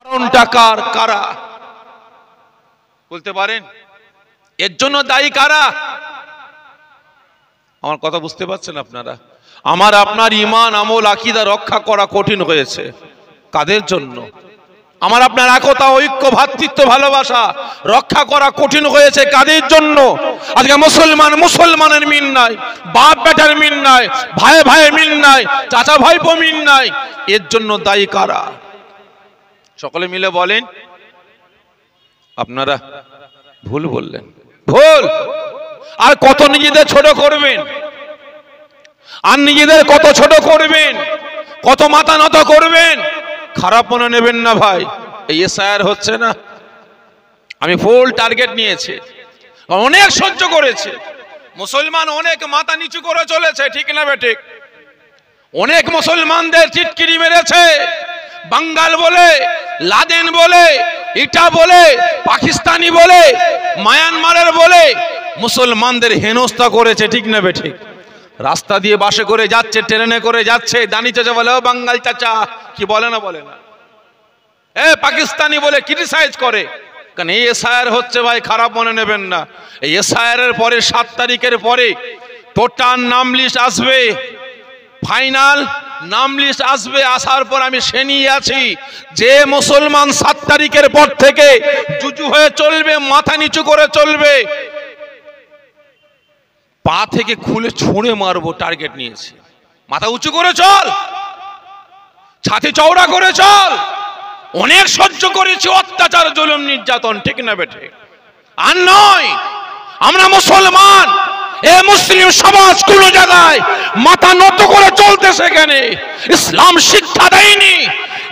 কারণটা কারা বলতে পারেন? এর জন্য দায়ী কারা? আমার কথা বুঝতে পারছেন আপনারা? আমার আপনার ঈমান আমল আকীদা রক্ষা করা কঠিন হয়েছে কাদের জন্য? আমার আপনার একতা ঐক্য ভ্রাতৃত্ব ভালোবাসা রক্ষা করা কঠিন হয়েছে কাদের জন্য? আজকে মুসলমানের মিল নাই, বাপ বেটার মিল নাই, ভাই ভাইয়ের মিল নাই, চাচা ভাইপো মিল নাই। এর জন্য দায়ী কারা? সকলে মিলে বলেন। আপনারা ভুল বললেন, ভুল। আর কত নিজেদের ছোট করবেন, আর নিজেদের কত ছোট করবেন, কত মাথা নত করবেন? খারাপ মনে নেবেন না ভাই, এই এসআইআর হচ্ছে না, আমি ফুল টার্গেট নিয়েছি, অনেক সহ্য করেছে। মুসলমান অনেক মাথা নিচু করে চলেছে, ঠিক না বেঠিক? অনেক মুসলমানদের চিটকিরি মেরেছে, বাঙ্গাল বলে, লাদেন বলে, ইটা বলে, পাকিস্তানি বলে, মায়ানমারের বলে মুসলমানদের হেনস্থা করেছে, ঠিক না বেঠিক? রাস্তা দিয়ে বাসে করে যাচ্ছে, ট্রেনে করে যাচ্ছে, দানি চাচা বলে ও বাঙ্গাল চাচা, কি বলে না বলে না? পাকিস্তানি বলে ক্রিটিসাইজ করে। কারণ এই এসআইআর হচ্ছে ভাই, খারাপ মনে নেবেন না। এই এসআইআর এর পরে 7 তারিখের পরে টোটাল নাম লিস্ট আসবে, ফাইনাল নাম লিস্ট আসবে। আসার পর আমি শুনিয়ে আছি যে মুসলমান 7 তারিখের পর থেকে জুজু হয়ে চলবে, মাথা নিচু করে চলবে, পা থেকে খুলে ছুঁড়ে মারবো টার্গেট নিয়েছে। মাথা উঁচু করে চল, ছাতি চওড়া করে চল। অনেক সহ্য করেছি অত্যাচার, জুলুম, নির্যাতন, ঠিক না বেঠিক? আর নয়, আমরা মুসলমান, এ মুসলিম সমাজ কোন জায়গায় মাথা নত করে চলতে সেখানে ইসলাম শিক্ষা দেয়নি।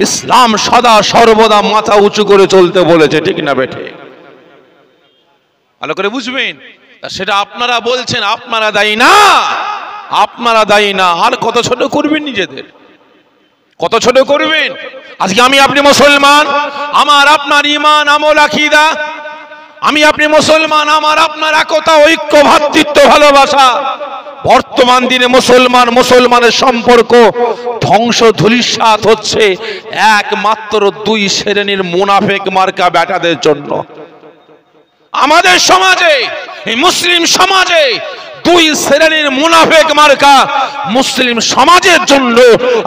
ইসলাম সদা সর্বদা মাথা উঁচু করে চলতে বলেছে, ঠিক না বেঠিক? ভালো করে বুঝবেন। সেটা আপনারা বলছেন আপনারা দায়ী না, আপনারা দায়ী না। আর কত ছোট করবেন নিজেদের, কত ছোট করবেন? আজকে আমি আপনি মুসলমান, আমার আপনার ঈমান আমল আকীদা, আমি আপনি মুসলমান, আমার আপনার একতা ঐক্য ভ্রাতৃত্ব ভালোবাসা। বর্তমান দিনে মুসলমানের সম্পর্ক ধ্বংস ধূলিসাৎ হচ্ছে একমাত্র 2 শ্রেণীর মুনাফিক মার্কা বেটাদের জন্য। আমাদের সমাজে, এই মুসলিম সমাজে 2 শ্রেণীর মুনাফিক মার্কা মুসলিম সমাজের জন্য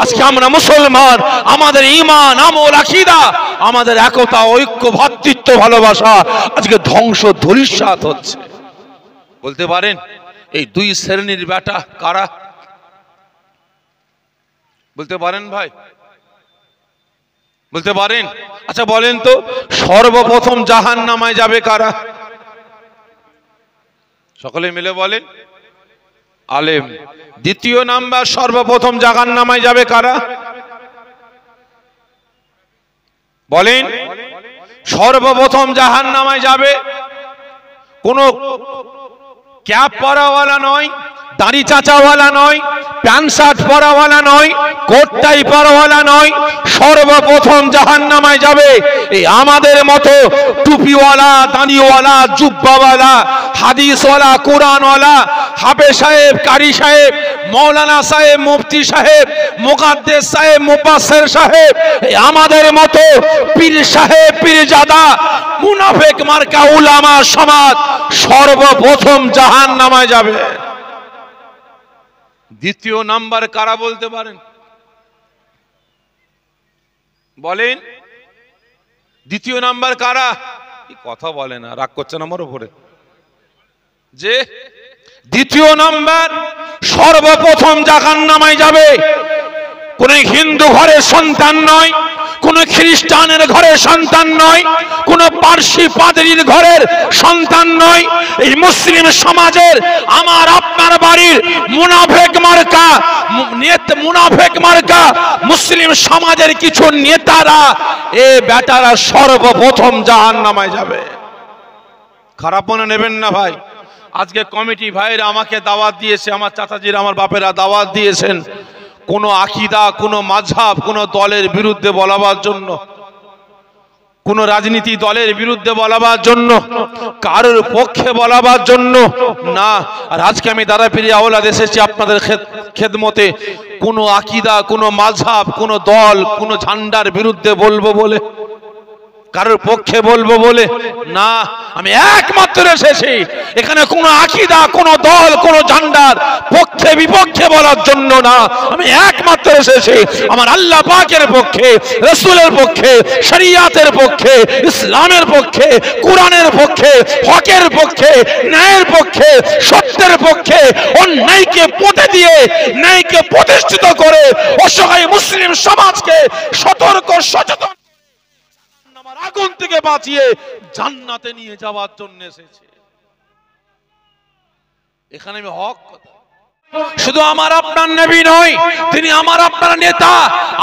আজকে আমরা মুসলমান, আমাদের ঈমান আমল আকীদা, আমাদের একতা ঐক্য ভ্রাতৃত্ব ভালোবাসা আজকে ধ্বংস ধূলিসাৎ হচ্ছে। বলতে পারেন এই 2 শ্রেণীর বেটা কারা? বলতে পারেন ভাই, বলতে পারেন? আচ্ছা বলেন তো, সর্বপ্রথম জাহান্নামায় যাবে কারা? সকলে মিলে বলেন। আলেম। দ্বিতীয় নাম্বার, সর্বপ্রথম জাহান্নামায় যাবে কারা? বলেন। সর্বপ্রথম জাহান্নামায় যাবে কোন ক্যাপ পরাওয়ালা নয়, দাড়ি চাচাওয়ালা নয়, প্যান্ট শার্ট পরাওয়ালা নয়, কোট টাই পরাওয়ালা নয়। সর্বপ্রথম জাহান্নামায় যাবে এই আমাদের মতো টুপিওয়ালা, দাড়িওয়ালা, জুব্বাওয়ালা, হাদিসওয়ালা, কোরআনওয়ালা, হাফেজ সাহেব, কারি সাহেব, মৌলানা সাহেব, মুফতি সাহেব, মুকাদ্দেস সাহেব, মুফাসসির সাহেব, আমাদের মতো পীর সাহেব, পীরজাদা, মুনাফিক মার্কা উলামা সমাজ সর্বপ্রথম জাহান্নামায় যাবে। দ্বিতীয় নাম্বার কারা বলতে পারেন? বলেন। দ্বিতীয় নাম্বার কারা? কথা বলে না, রাগ করছেন আমার উপরে? যে দ্বিতীয় নাম্বার সর্বপ্রথম জাহান্নামায় যাবে কোন হিন্দু ঘরের সন্তান নয়, কোন খ্রিস্টানের ঘরের সন্তান নয়, কোন পার্সি পাদ্রীর ঘরের সন্তান নয়। এই মুসলিম সমাজের, আমার আপনার বাড়ির মুনাফিক মার্কা, মুনাফিক মার্কা মুসলিম সমাজের কিছু নেতারা, এ বেটারা সর্বপ্রথম জাহান্নামায় যাবে। খারাপ মনে নেবেন না ভাই। আজকে কমিটি ভাইরা আমাকে দাওয়াত দিয়েছে, আমার চাচাজিরা, আমার বাপেরা দাওয়াত দিয়েছেন কোন আকীদা, কোন মাযহাব, কোন দলের বিরুদ্ধে বলাবার জন্য, কোন রাজনীতি দলের বিরুদ্ধে বলাবার জন্য, কারোর পক্ষে বলাবার জন্য না। আর আজকে আমি দাদাপীর আওলাদ এসেছি আপনাদের খেদমতে কোন আকীদা, কোন মাযহাব, কোন দল, কোন ঝান্ডার বিরুদ্ধে বলবো বলে। কারোর পক্ষে বলবো বলে না, আমি একমাত্র এসেছি এখানে কোনো আকীদা, কোনো দল, কোনো ঝান্ডার পক্ষে বিপক্ষে বলার জন্য না। আমি একমাত্র এসেছি আমার আল্লাহ পাকের পক্ষে, রাসূলের পক্ষে, শরীয়তের পক্ষে, ইসলামের পক্ষে, কোরআনের পক্ষে, হকের পক্ষে, ন্যায়ের পক্ষে, সত্যের পক্ষে, অন্যায়কে পথে দিয়ে ন্যায়কে প্রতিষ্ঠিত করে অসহায় মুসলিম সমাজকে সতর্ক সচেতন আগুন থেকে বাঁচিয়ে জান্নাতে নিয়ে যাওয়ার জন্য এসেছে। এখানে আমি হক কথা, শুধু আমার আপনার নবী নয়, তিনি আমার আপনার নেতা,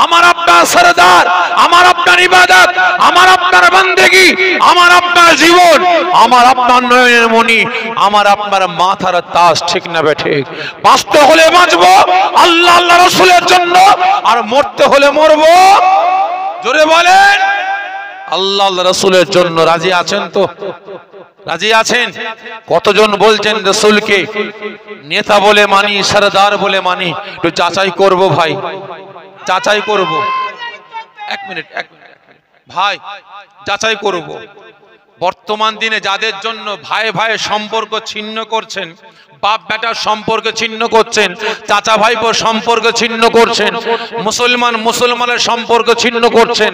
আমার আপনার সরদার, আমার আপনার ইবাদত, আমার আপনার বান্দেগী, আমার আপনার জীবন, আমার আপনার নয়নের মণি, আমার আপনার মাথার তাজ, ঠিক না বেঠিক? বাঁচতে হলে বাঁচবো আল্লাহ আল্লাহ রাসূলের জন্য, আর মরতে হলে মরবো জোরে বলেন আল্লাহ আল্লাহ রাসূলের জন্য। রাজি আছেন তো? রাজি আছেন? কতজন বলছেন রাসূলকে নেতা বলে মানি, সরদার বলে মানি? একটু যাচাই করব ভাই, যাচাই করব। এক মিনিট ভাই, যাচাই করব। বর্তমান দিনে যাদের জন্য ভাই ভাই সম্পর্ক ছিন্ন করছেন, বাপ বেটার সম্পর্ক ছিন্ন করছেন, চাচা ভাইপোর সম্পর্ক ছিন্ন করছেন, মুসলমান মুসলমানের সম্পর্ক ছিন্ন করছেন,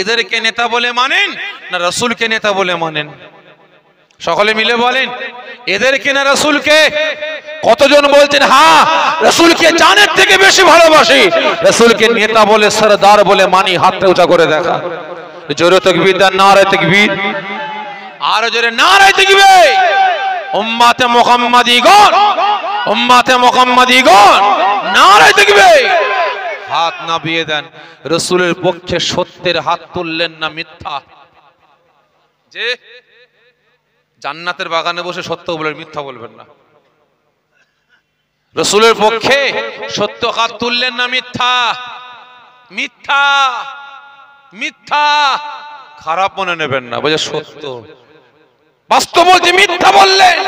এদেরকে নেতা বলে মানেন না রাসূলকে নেতা বলে মানেন? সকলে মিলে বলেন, এদেরকে না রাসূলকে? কতজন বলছেন হ্যাঁ রাসূলকে জানের থেকে বেশি ভালোবাসি, রাসূলকে নেতা বলে সরদার বলে মানি? হাতটা উঁচা করে দেখা। জোরে তাকবীর দেন, নারে তাকবীর, আর জোরে নারে তাকবীর। উম্মতে মুহাম্মাদীগণ, উম্মতে মুহাম্মাদীগণ, নারে তাকবীর। হাত নামিয়ে দেন। রাসূলের পক্ষে সত্যের হাত তুললেন না মিথ্যা? যে জান্নাতের বাগানে বসে সত্য বলবেন, মিথ্যা বলবেন না। রাসূলের পক্ষে সত্য হাত তুললেন না মিথ্যা? মিথ্যা, মিথ্যা। খারাপ মনে নেবেন না, বলে সত্য বাস্তব বলছে, মিথ্যা বললেন।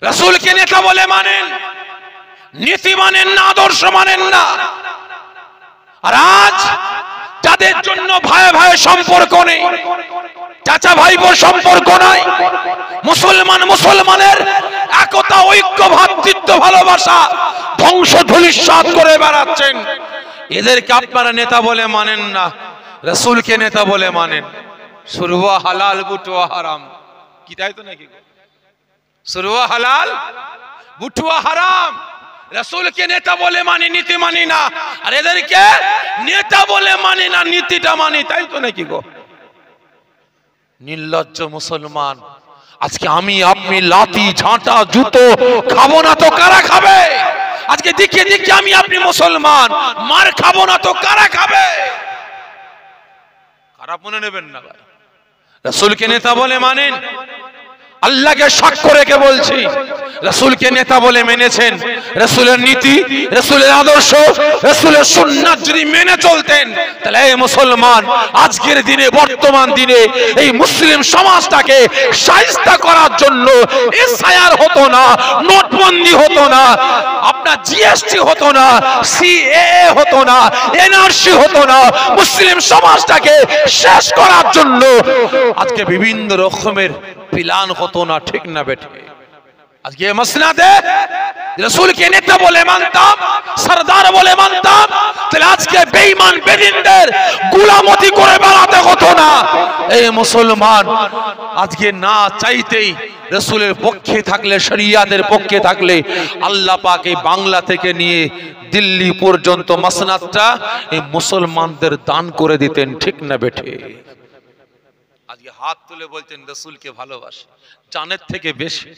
রাসূলকে নেতা বলে মানেন, নীতি মানেন না, আদর্শ মানেন না। আর আজ যাদের জন্য ভাই ভাই সম্পর্ক নেই, চাচা ভাইবোর সম্পর্ক নাই, মুসলমান মুসলমানের একতা, ঐক্য, ভ্রাতৃত্ব, ভালোবাসা ধ্বংস ধূলিসাৎ করে বেড়াচ্ছেন, এদেরকে আপনারা নেতা বলে মানেন না, রাসূলকে নেতা বলে মানেন। শুরুয়া হালাল বুটুয়া হারাম, কি তাই তো নাকি? শুরুয়া হালাল বুটুয়া হারাম। রাসূলকে নেতা বলে মানি, নীতি মানি না, আর এদেরকে নেতা বলে মানি না, নীতিটা মানি, তাই তো নাকি গো? নির্লজ্জ মুসলমান। আজকে আমি আপনি লাঠি ঝাঁটা জুতো খাবো না তো কারা খাবে? আজকে দিকে দিকে আমি আপনি মুসলমান, মার খাবো না তো কারা খাবে? খারাপ মনে নেবেন না ভাই। রাসূলকে নেতা বলে মানেন, আল্লাহকে সাক্ষ্য রেখে বলছি, রাসূলকে নেতা বলে মেনেছেন, রাসূলের নীতি, রাসূলের আদর্শ, রাসূলের সুন্নাত যদি মেনে চলতেন, তাহলে এই মুসলমান আজকের দিনে, বর্তমান দিনে এই মুসলিম সমাজটাকে শায়েস্তা করার জন্য এসআইআর হতো না, নোটবন্দি হতো না, আপনার জিএসটি হতো না, সিএএ হতো না, এনআরসি হতো না, মুসলিম সমাজটাকে শেষ করার জন্য আজকে বিভিন্ন রকমের প্ল্যান হতো না, ঠিক না বেঠে? আজকে মসনাদে রাসূলকে নেতা বলে মানতাম, সরদার বলে মানতাম, তাহলে আজকে বেঈমান বেদিনদের গোলামতি করে বেড়াতে হতো না। এই মুসলমান আজকে না চাইতেই রাসূলের পক্ষে থাকলে, শরিয়াতের পক্ষে থাকলে, আল্লাহ পাক এই বাংলা থেকে নিয়ে দিল্লি পর্যন্ত মসনাদটা এই মুসলমানদের দান করে দিতেন, ঠিক না বেঠে? আজকে হাত তুলে বলছেন রাসূলকে ভালোবাসি, জানের থেকে বেশি।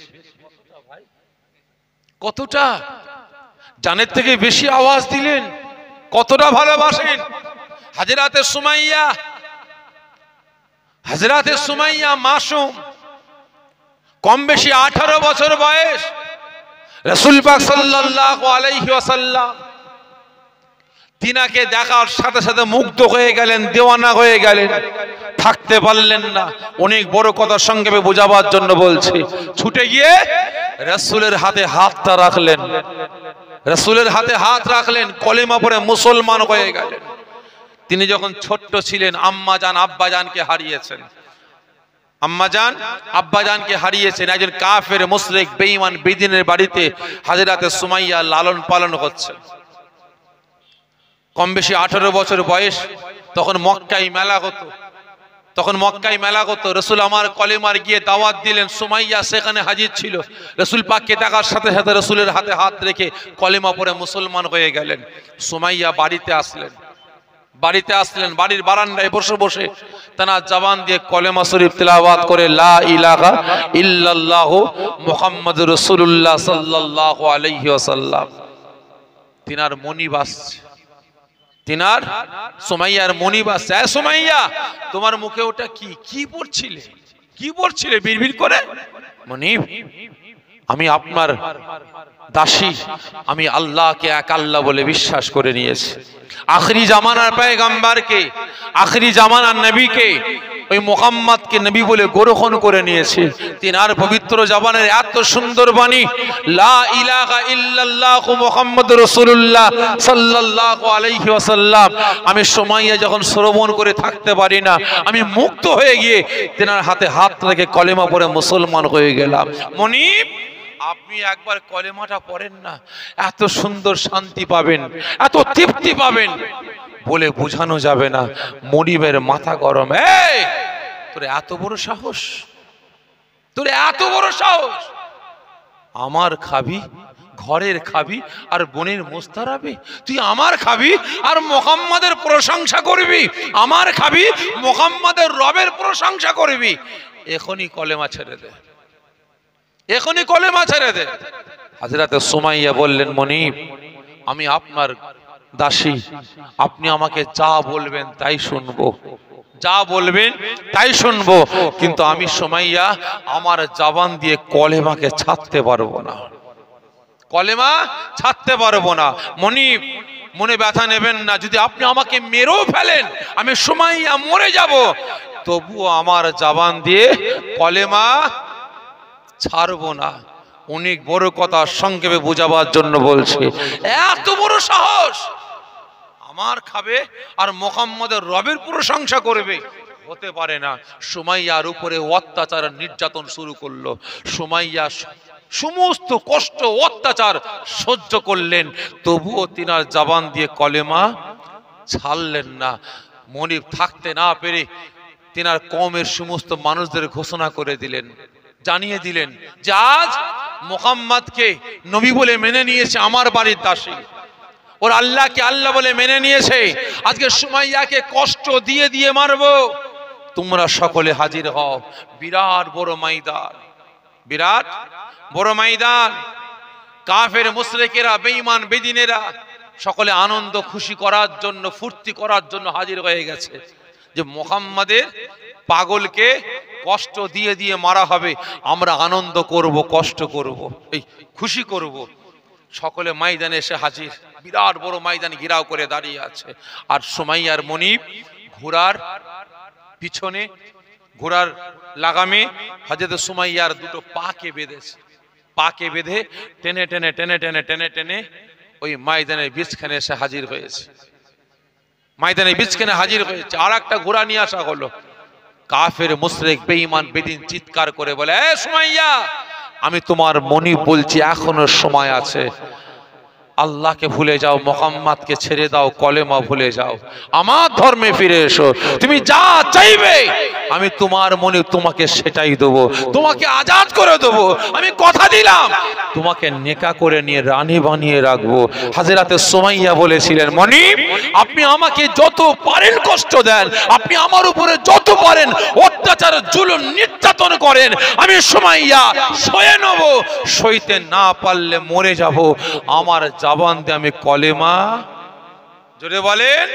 কতটা জানের থেকে বেশি আওয়াজ দিলেন, কতটা ভালোবাসেন। হযরতে সুমাইয়া, হযরতে সুমাইয়া মাসুম, কম বেশি 18 বছর বয়স। রাসূল পাক সাল্লাল্লাহু আলাইহি ওয়াসাল্লাম তিনাকে দেখার সাথে সাথে মুগ্ধ হয়ে গেলেন, দেওয়ানা হয়ে গেলেন, থাকতে পারলেন না। অনেক বড় কথা সংক্ষেপে বোঝাবার জন্য বলছি। ছুটে গিয়ে রাসূলের হাতে হাতটা রাখলেন, রাসূলের হাতে হাত রাখলেন, কলেমা পড়ে মুসলমান হয়ে গেলেন। তিনি যখন ছোট্ট ছিলেন আম্মাজান আব্বাজানকে হারিয়েছেন, আম্মাজান আব্বাজানকে হারিয়েছেন। একজন কাফের মুশরিক বেঈমান বেদিনের বাড়িতে হাজরাতে সুমাইয়া লালন পালন হচ্ছে। কম বেশি 18 বছর বয়স। তখন মক্কায় মেলা হতো, রসুল আমার কলেমার গিয়ে দাওয়াত দিলেন। সুমাইয়া সেখানে হাজির ছিল। রসুল পাককে দেখার সাথে সাথে রসুলের হাতে হাত রেখে কলেমা পড়ে মুসলমান হয়ে গেলেন। সুমাইয়া বাড়িতে আসলেন, বাড়ির বারান্দায় বসে বসে তার জবান দিয়ে কলেমা শরীফ তেলাওয়াত করে লা ইলাহা ইল্লাল্লাহ মুহাম্মাদুর রাসূলুল্লাহ সাল্লাল্লাহু আলাইহি ওয়াসাল্লাম। তিনার মনিব আসছে, তিনার সুমাইয়ার মনিব আসছে। সুমাইয়া, তোমার মুখে ওটা কি পড়ছিলে বিড়বিড় করে? মনিব, আমি আপনার দাসী, আমি আল্লাহকে এক আল্লাহ বলে বিশ্বাস করে নিয়েছি। আখরি জামানার পয়গম্বরকে, আখরি জামানার নবীকে, ওই মুহাম্মদকে নবী বলে গ্রহণ করে নিয়েছে। তিনার পবিত্র জবানের এত সুন্দর বাণী লা ইলাহা ইল্লাল্লাহ মুহাম্মাদুর রাসূলুল্লাহ সাল্লাল্লাহু আলাইহি ওয়াসাল্লাম, আমি সুমাইয়া যখন শ্রবণ করে থাকতে পারি না, আমি মুক্ত হয়ে গিয়ে তিনার হাতে হাত রেখে কলেমা পড়ে মুসলমান হয়ে গেলাম। মনিব, আপনি একবার কলেমাটা পড়েন না, এত সুন্দর শান্তি পাবেন, এত তৃপ্তি পাবেন, বলে বোঝানো যাবে না। মনিবের মাথা গরম। তোর এত বড় সাহস, আমার খাবি, ঘরের খাবি আর বোনের মোস্তারাবি? তুই আমার খাবি আর মুহাম্মাদের প্রশংসা করবি, আমার খাবি মুহাম্মাদের রবের প্রশংসা করবি? এখনই কলেমা ছেড়ে দে, হযরতে সুমাইয়া বললেন, মনিব, আমি আপনার দাসী, আপনি আমাকে যা বলবেন তাই শুনবো, কিন্তু আমি সুমাইয়া আমার জবান দিয়ে কলেমাকে ছাড়তে পারবো না। মনিব, মনে ব্যথা নেবেন না, যদি আপনি আমাকে মেরেও ফেলেন, আমি সুমাইয়া মরে যাব, তবুও আমার জবান দিয়ে কলেমা ছাড়বো না। অনেক বড় কথা সংক্ষেপে বোঝাবার জন্য বলছে। এত বড় সাহস, আমার খাবে আর মুহাম্মাদের রবের প্রশংসা করবে? হতে পারে না। সুমাইয়ার উপরে অত্যাচার নির্যাতন শুরু করলো। সুমাইয়া সমস্ত কষ্ট অত্যাচার সহ্য করলেন, তবুও তিনার জবান দিয়ে কলেমা ছাড়লেন না। মনিব থাকতে না পেরে তিনার কওমের সমস্ত মানুষদের ঘোষণা করে দিলেন, জানিয়ে দিলেন যে আজ মুহাম্মদকে নবী বলে মেনে নিয়েছে আমার বাড়ির দাসী, ওর আল্লাহকে আল্লাহ বলে মেনে নিয়েছে, আজকে সুমাইয়াকে কষ্ট দিয়ে মারবো। তোমরা সকলে হাজির হও। বিরাট বড় ময়দান, কাফের মুশরিকেরা, বেঈমান বেদিনেরা সকলে আনন্দ খুশি করার জন্য, ফুর্তি করার জন্য হাজির হয়ে গেছে যে মুহাম্মাদের পাগলকে কষ্ট দিয়ে মারা হবে, আমরা আনন্দ করব, কষ্ট করব, এই খুশি করব। সকলে ময়দানে এসে হাজির। বিরাট বড় ময়দান ঘেরাও করে দাঁড়িয়ে আছে। আর সুমাইয়ার মনিব ঘোড়ার পিছনে, ঘোড়ার লাগামে হযরত সুমাইয়ার দুটো পাকে বেঁধে টেনে ওই ময়দানের বীজখানে এসে হাজির হয়েছে। আর একটা ঘোড়া নিয়ে আসা হলো। কাফের মুশরিক বেঈমান বেদিন চিৎকার করে বলে, এ সুমাইয়া, আমি তোমার মনিব বলছি, এখনো সময় আছে। আল্লাহকে ভুলে যাও, মুহাম্মদকে ছেড়ে দাও, কলেমা ভুলে যাও, আমার ধর্মে ফিরে এসো। তুমি যা চাইবে আমি তোমার মনে তোমাকে সেটাই দেবো, তোমাকে আজাদ করে দেবো। আমি কথা দিলাম তোমাকে নেকা করে নিয়ে রানী বানিয়ে রাখবো। হযরতে সুমাইয়া বলেছিলেন, মনিব, আপনি আমাকে যত পারেন কষ্ট দেন, আপনি আমার উপরে যত পারেন অত্যাচার জুলুম নির্যাতন করেন, আমি সুমাইয়া সয়ে নেব। সইতে না পারলে মরে যাব। আমার জবান দিয়ে আমি কলেমা, জোরে বলেন,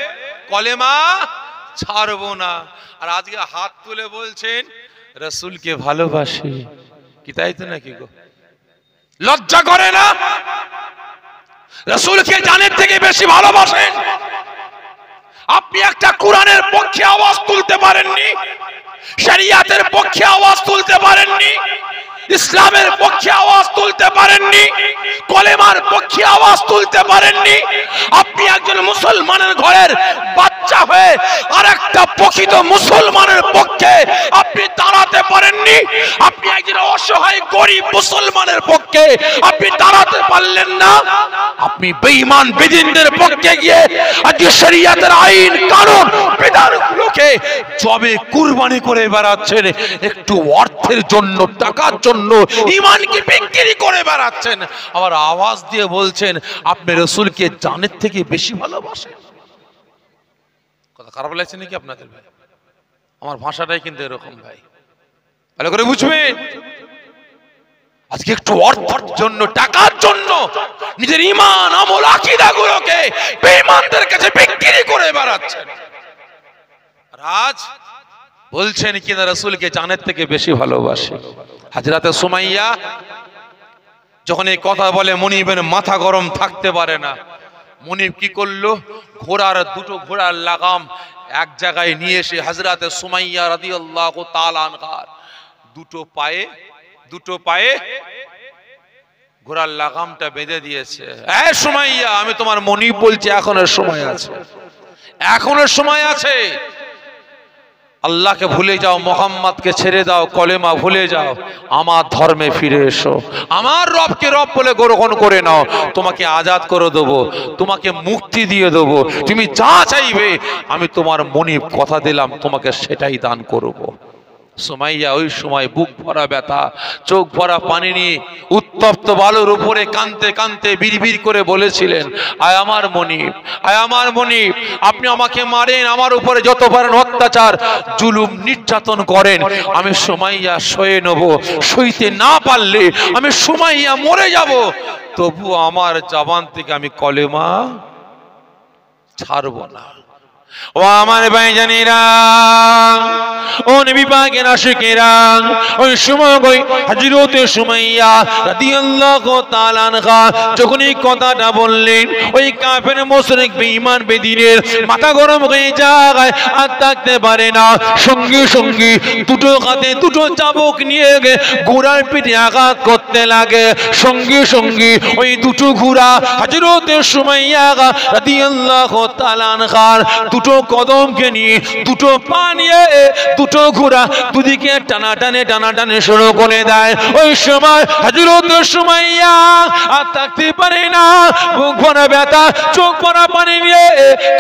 কলেমা ছাড়বো না। আর আজকে হাত তুলে বলছেন রাসূলকে ভালোবাসি, কি তাই তো নাকি গো? লজ্জা করে না? রাসূলকে জানের থেকে বেশি ভালোবাসেন। আপনি একটা কোরআনের পক্ষে আওয়াজ তুলতে পারেননি, শরিয়াতের পক্ষে আওয়াজ তুলতে পারেননি, ইসলামের পক্ষে আওয়াজ তুলতে পারেননি, কলেমার পক্ষে আওয়াজ তুলতে পারেননি। আপনি একজন মুসলমানের ঘরের বাচ্চা হয়ে আরেকটা প্রকৃত মুসলমানের পক্ষে আপনি দাঁড়াতে পারেননি। আপনি একজন অসহায় গরিব মুসলমানের পক্ষে আপনি দাঁড়াতে পারলেন না। আপনি বেঈমান বেদিনদের পক্ষে গিয়ে আজকে শরীয়তের আইন কানুন বিধানগুলোকে জবে কুরবানি করে বেড়াচ্ছেন, একটু অর্থের জন্য, টাকার জন্য ঈমানকে বিক্রি করে বেড়াচ্ছেন। আবার আওয়াজ দিয়ে বলছেন আপনি রাসূলকে জানের থেকে বেশি ভালোবাসেন। কথা খারাপ লাগছে নাকি আপনাদের ভাই? আমার ভাষাটাই কিন্তু এরকম ভাই, ভালো করে বুঝবেন। আজকে একটু অর্থের জন্য, টাকার জন্য নিজের ঈমান আমল আকীদাগুলোকে বেঈমানদের কাছে বিক্রি করে বেড়াচ্ছেন। রাজ বলছেন কিনা রাসূলকে জানের থেকে বেশি ভালোবাসে। হযরতে সুমাইয়া যখন এই কথা বলে মুনিবের মাথা গরম থাকতে পারে না। মুনিব কি করলো? দুটো ঘোড়ার লাগাম এক জায়গায় নিয়ে এসে হযরতে সুমাইয়া রাদিয়াল্লাহু তাআলা আনহার দুটো পায়ে ঘোড়ার লাগামটা বেঁধে দিয়েছে। এ সুমাইয়া, আমি তোমার মুনিব বলছি, এখনো সময় আছে, এখনো সময় আছে। আল্লাহকে ভুলে যাও, মোহাম্মদকে ছেড়ে দাও, কলেমা ভুলে যাও, আমার ধর্মে ফিরে এসো, আমার রবকে রব বলে গ্রহণ করে নাও। তোমাকে আজাদ করে দেবো, তোমাকে মুক্তি দিয়ে দেবো, তুমি যা চাইবে আমি তোমার মুনিব কথা দিলাম তোমাকে সেটাই দান করব। সুমাইয়া ওই সময় বুক ভরা ব্যথা, চোখ ভরা পানি নিয়ে উত্তপ্ত বালুর উপরে কাঁদতে কাঁদতে বিড়বিড় করে বলেছিলেন, আয় আমার মুনিব, আয় আমার মুনিব, আপনি আমাকে মারেন, আমার উপরে যত পারেন অত্যাচার জুলুম নির্যাতন করেন, আমি সুমাইয়া সয়ে নেব, সইতে না পারলে আমি সুমাইয়া মরে যাব, তবু আমার জবান থেকে আমি কলেমা ছাড়ব না। ও আমার ভাইজানেরা, ও নবী পাকের আশিকেরা, ওই সময় হযরত সুমাইয়া রাদিয়াল্লাহু তাআলা আনহা যখন এই কথাটা বললেন, ওই কাফের মুশরিক বেঈমান বেদিনের মাথা গরম হয়ে যায়, আর থাকতে পারে না। সঙ্গে সঙ্গে দুটো হাতে দুটো চাবুক নিয়ে ঘোড়ার পিঠে আঘাত করতে লাগে। সঙ্গে সঙ্গে ওই দুটো ঘোড়া হযরত সুমাইয়া রাদিয়াল্লাহু তাআলা আনহার দুটো কদমকে নিয়ে, দুটো পা নিয়ে দুটো ঘোড়া দুদিকে টানাটানে শুরু করে দেয়। ওই সময় হযরত সুমাইয়া আর থাকতে পারে না, বুক ভরা ব্যথা, চোখ ভরা পানি নিয়ে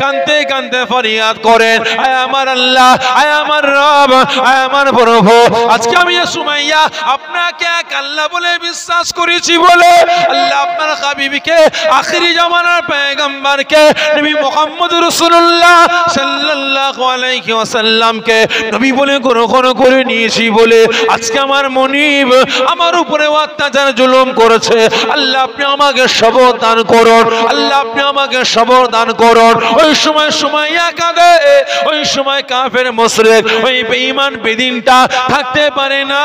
কাঁদতে কাঁদতে ফরিয়াদ করেন, আয় আমার আল্লাহ, আয় আমার রব, আয় আমার প্রভু, আজকে আমি সুমাইয়া আপনাকে এক আল্লাহ বলে বিশ্বাস করেছি বলে আল্লাহ আপনার হাবিবকে, আখিরি জামানার পয়গম্বরকে, নবী মুহাম্মদ রাসূলুল্লাহ সাল্লাল্লাহু আলাইহি ওয়াসাল্লামকে নবী বলে গ্রহণ করে নিয়েছি বলে আজকে আমার মুনিব আমার উপরে অত্যাচার জুলুম করেছে। আল্লাহ আপনি আমাকে সবর দান করুন, আল্লাহ আপনি আমাকে সবর দান করুন। ওই সময় সুমাইয়া কাঁদে, ওই সময় কাফের মুশরিক ওই বেঈমান বেদিনটা থাকতে পারে না,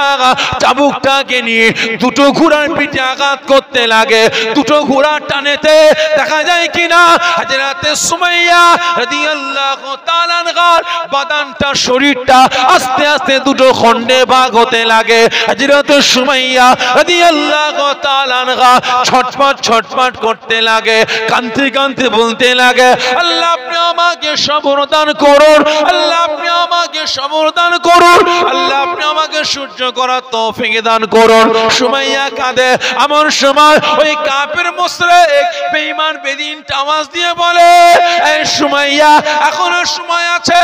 চাবুকটাকে নিয়ে দুটো ঘোড়ার পিঠে আঘাত করতে লাগে। দুটো ঘোড়া টানেতে দেখা যায় কিনা হযরতে সুমাইয়া রাদিয়াল্লাহু তাআলা আনহার বাদানটা, শরীরটা আস্তে আস্তে দুটো খণ্ডে ভাগ হতে লাগে। হযরত সুমাইয়া রাদিয়াল্লাহু তাআলা আনহা ছটফট করতে লাগে, কাঁদতে কাঁদতে বলতে লাগে, আল্লাহ আপনি আমাকে সবর দান করুন, আল্লাহ আপনি আমাকে সবর দান করুন, আল্লাহ আপনি আমাকে সহ্য করার তৌফিক দান করুন। সুমাইয়া কাঁদে। এমন সময় ওই কাফের মুশরিক বেঈমান বেদিন আওয়াজ দিয়ে বলে, এই সুমাইয়া এখনো সময় আছে,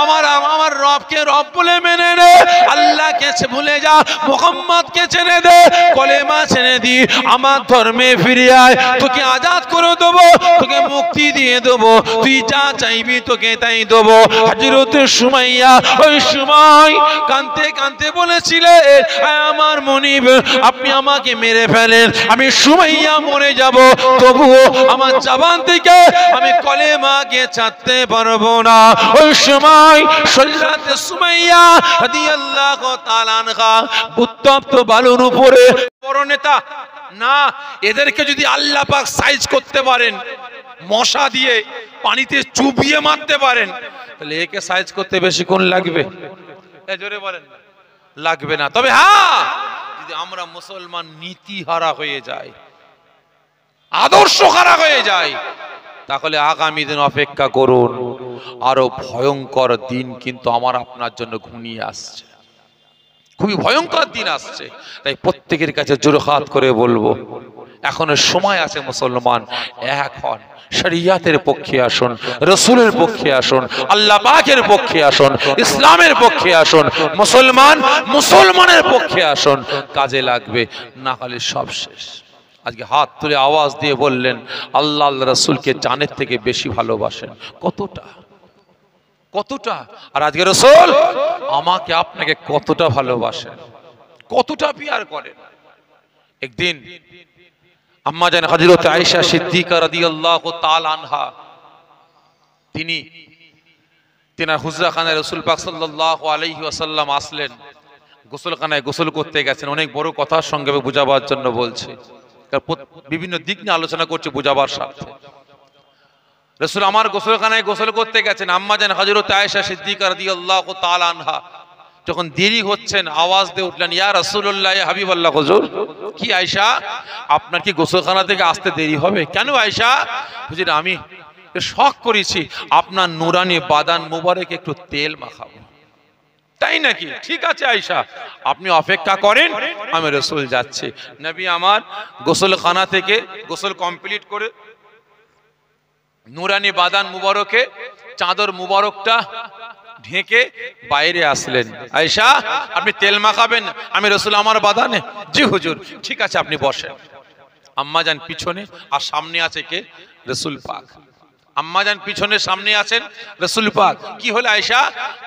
আমার রবকে রব বলে মেনে নে, আল্লাহকে ভুলে যা, মুহাম্মদকে ছেড়ে দে, কলেমা ছেড়ে দি, আমার ধর্মে ফিরে আয়, তোকে আজাদ করে দেবো, তোকে মুক্তি দিয়ে দেবো, তুই যা চাইবি তোকে তাই দেবো। হযরত সুমাইয়া ওই সময় কাঁদতে কাঁদতে বলেছিলেন, আমার মুনিব আপনি আমাকে মেরে ফেলেন, আমি সুমাইয়া মরে যাব, তবুও আমার জবান থেকে আমি কলেমাকে ছাড়তে পারবো না। ওই সময় হযরত সুমাইয়া রাদিয়াল্লাহু তাআলা আনহা উত্তপ্ত বালুর উপরে, বড় নেতা না, এদেরকে যদি আল্লাহ পাক সাইজ করতে পারেন, মশা দিয়ে পানিতে চুবিয়ে মারতে পারেন, তাহলে একে সাইজ করতে বেশিক্ষণ লাগবে? জোরে বলেন, লাগবে না। তবে হ্যাঁ, যদি আমরা মুসলমান নীতিহারা হয়ে যাই, আদর্শ হারা হয়ে যায়, তাহলে আগামী দিন অপেক্ষা করুন, আরো ভয়ঙ্কর দিন কিন্তু আমার আপনার জন্য ঘনিয়ে আসছে, খুবই ভয়ঙ্কর দিন আসছে। তাই প্রত্যেকের কাছে জোরে হাত করে বলবো, এখনো সময় আছে মুসলমান, এক হন, শরিয়াতের পক্ষে আসুন, রসুলের পক্ষে আসুন, আল্লাহ পাকের পক্ষে আসুন, ইসলামের পক্ষে আসুন, মুসলমানের পক্ষে আসুন, কাজে লাগবে, না হলে সব শেষ। আজকে হাত তুলে আওয়াজ দিয়ে বললেন আল্লাহ আল্লাহ রসুলকে জানের থেকে বেশি ভালোবাসেন, কতটা কতটা? আর আজকে রসুল আমাকে আপনাকে কতটা ভালোবাসেন, কতটা পিয়ার করেন। একদিন আম্মা জান হযরত আয়েশা সিদ্দিকা রাদিয়াল্লাহু তাআলা আনহা তিনি হুজরাখানায় রাসূল পাক সাল্লাল্লাহু আলাইহি ওয়াসাল্লাম আসলেন, গোসলখানায় গোসল করতে গেছেন। অনেক বড় কথার সঙ্গে বুঝাবার জন্য বলছি, বিভিন্ন দিক নিয়ে আলোচনা করছে বুঝাবার স্বার্থে। রাসূল আমার গোসলখানায় গোসল করতে গেছেন, আম্মা জান হযরত আয়েশা সিদ্দিকা রাদিয়াল্লাহু তাআলা আনহা যখন দেরি হচ্ছেন আওয়াজ দিয়ে উঠলেন, ইয়া রাসূলুল্লাহ, ইয়া হাবিবাল্লাহ। হুজুর, কি আয়েশা, আপনার কি গোসলখানা থেকে আসতে দেরি হবে? কেন আয়েশা? হুজুর, আমি শখ করেছি আপনার নুরানি বাদান মুবারকে একটু তেল মাখাবো। তাই নাকি? ঠিক আছে আয়েশা, আপনি অপেক্ষা করেন, আমি রাসূল যাচ্ছি। নবী আমার গোসলখানা থেকে গোসল কমপ্লিট করে নুরানি বাদান মুবারকে চাদর মুবারকটা ঢেকে বাইরে আসলেন। আয়েশা, আপনি তেল মাখাবেন? আমি রাসূল আমার বাদানে। জি হুজুর। ঠিক আছে, আপনি বসেন। আম্মা জান পিছনে, আর সামনে আছে কে? রাসূল পাক। আম্মা জান পিছনে, সামনে আছেন রাসূল পাক। কি হলো আয়েশা?